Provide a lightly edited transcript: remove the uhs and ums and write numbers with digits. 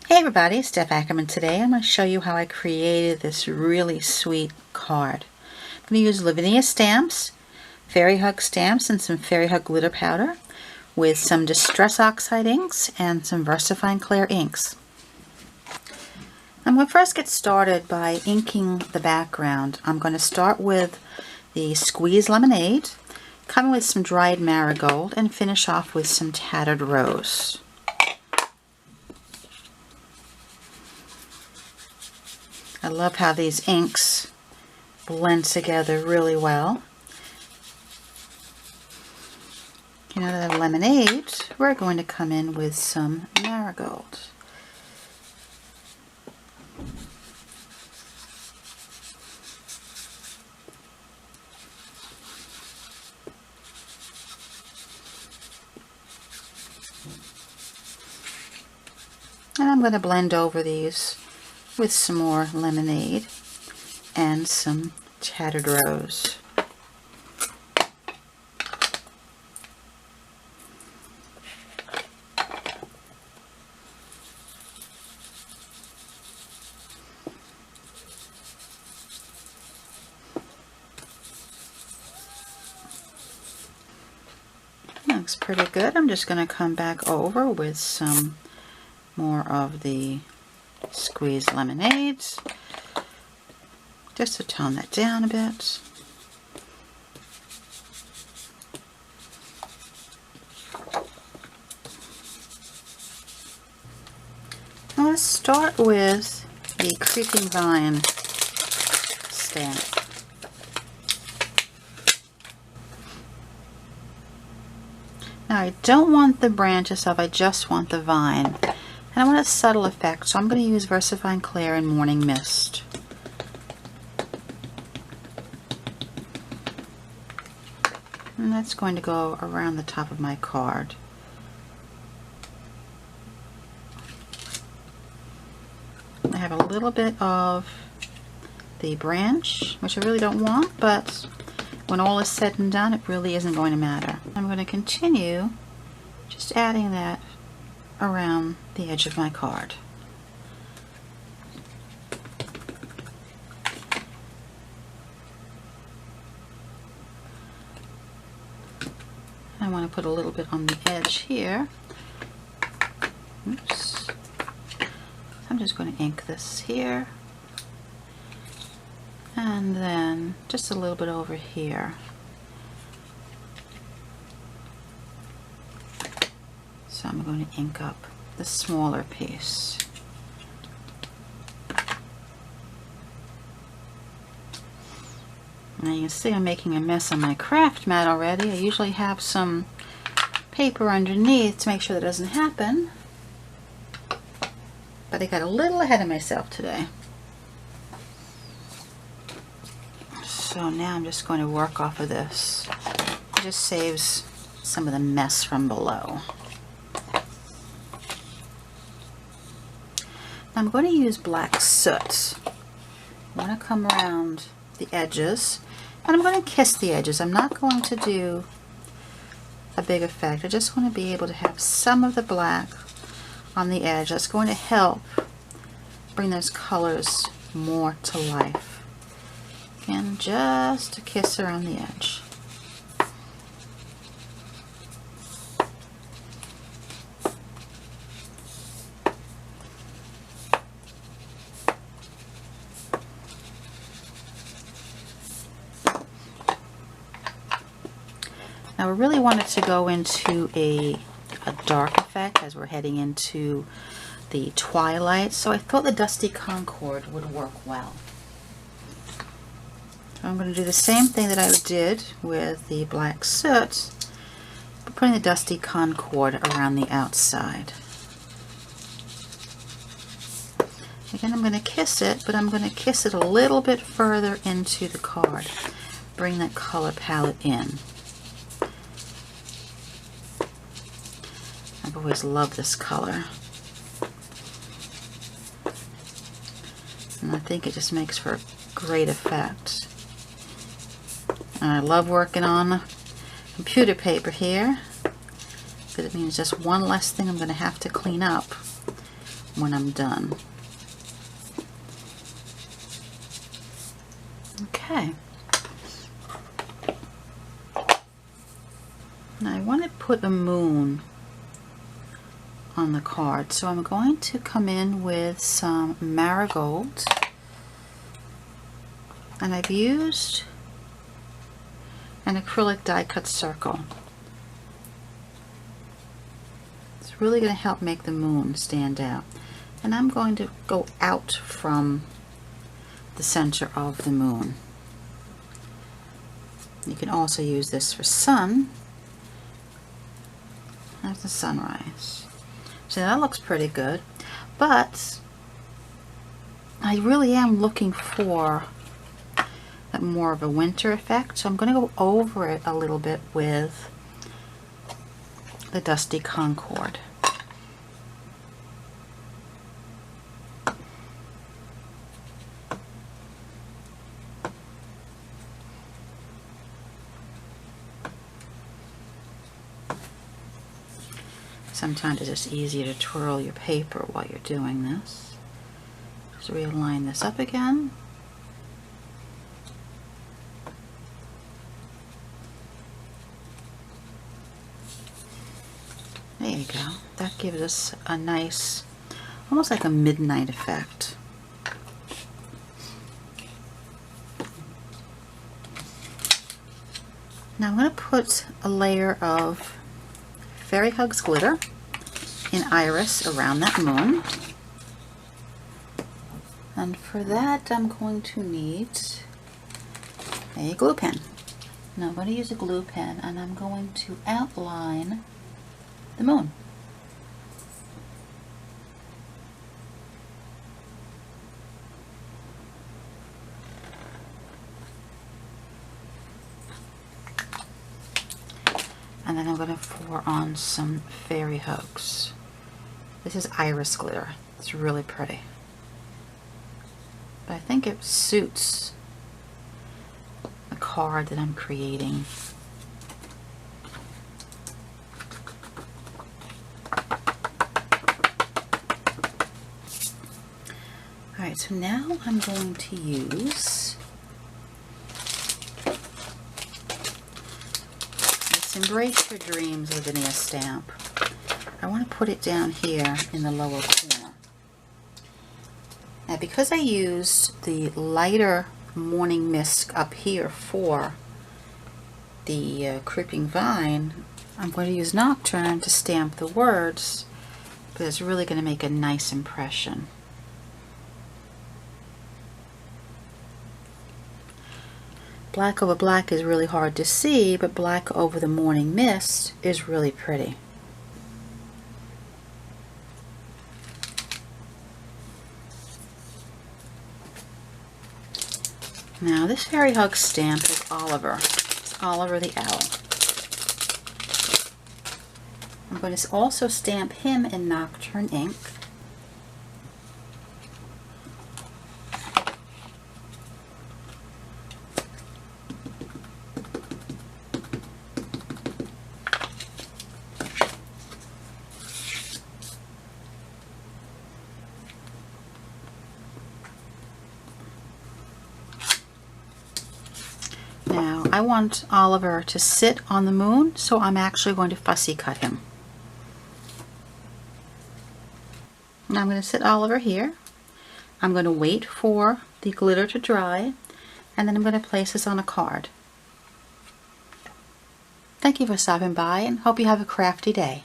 Hey everybody, Steph Ackerman. Today I'm going to show you how I created this really sweet card. I'm going to use Lavinia stamps, Fairy Hug stamps, and some Fairy Hug glitter powder with some Distress Oxide inks and some VersaFine Clear inks. I'm going to first get started by inking the background. I'm going to start with the Squeeze Lemonade, come with some dried marigold, and finish off with some Tattered Rose. I love how these inks blend together really well. You know, the lemonade, we're going to come in with some marigold. And I'm going to blend over these with some more lemonade and some Tattered Rose. Looks pretty good. I'm just going to come back over with some more of the Squeeze Lemonades, just to tone that down a bit. Now let's start with the Creeping Vine stamp. Now I don't want the branch itself, I just want the vine. And I want a subtle effect, so I'm going to use VersaFine Clear and Morning Mist. And that's going to go around the top of my card. I have a little bit of the branch, which I really don't want, but when all is said and done, it really isn't going to matter. I'm going to continue just adding that around the edge of my card. I want to put a little bit on the edge here. Oops. I'm just going to ink this here, and then just a little bit over here. So I'm going to ink up the smaller piece. Now you can see I'm making a mess on my craft mat already. I usually have some paper underneath to make sure that doesn't happen. But I got a little ahead of myself today. So now I'm just going to work off of this. It just saves some of the mess from below. I'm going to use black soot. I want to come around the edges, and I'm going to kiss the edges. I'm not going to do a big effect. I just want to be able to have some of the black on the edge. That's going to help bring those colors more to life. Again, just a kiss around the edge. Now we really wanted to go into a dark effect as we're heading into the twilight, so I thought the Dusty Concord would work well. So I'm going to do the same thing that I did with the black soot, but putting the Dusty Concord around the outside. Again, I'm going to kiss it, but I'm going to kiss it a little bit further into the card. Bring that color palette in. I've always loved this color, and I think it just makes for a great effect. And I love working on computer paper here, because it means just one less thing I'm going to have to clean up when I'm done. Okay. Now I want to put a moon on the card, so I'm going to come in with some marigold, and I've used an acrylic die cut circle. It's really going to help make the moon stand out, and I'm going to go out from the center of the moon. You can also use this for sun. There's the sunrise. So that looks pretty good, but I really am looking for more of a winter effect, so I'm going to go over it a little bit with the Dusty Concord. Sometimes it's just easier to twirl your paper while you're doing this. Just realign this up again. There you go. That gives us a nice, almost like a midnight effect. Now I'm going to put a layer of Fairy Hugs glitter in Iris around that moon. And for that I'm going to need a glue pen. Now I'm going to use a glue pen and I'm going to outline the moon. And then I'm going to pour on some Fairy Hugs. This is Iris glitter. It's really pretty. But I think it suits the card that I'm creating. Alright, so now I'm going to use this Embrace Your Dreams Lavinia stamp. I want to put it down here in the lower corner. Now because I used the lighter Morning Mist up here for the Creeping Vine, I'm going to use Nocturne to stamp the words, but it's really going to make a nice impression. Black over black is really hard to see, but black over the Morning Mist is really pretty. Now this Fairy Hug stamp is Oliver. It's Oliver the Owl. I'm going to also stamp him in Nocturne ink. Now I want Oliver to sit on the moon, so I'm actually going to fussy cut him. Now I'm going to sit Oliver here. I'm going to wait for the glitter to dry, and then I'm going to place this on a card. Thank you for stopping by, and hope you have a crafty day.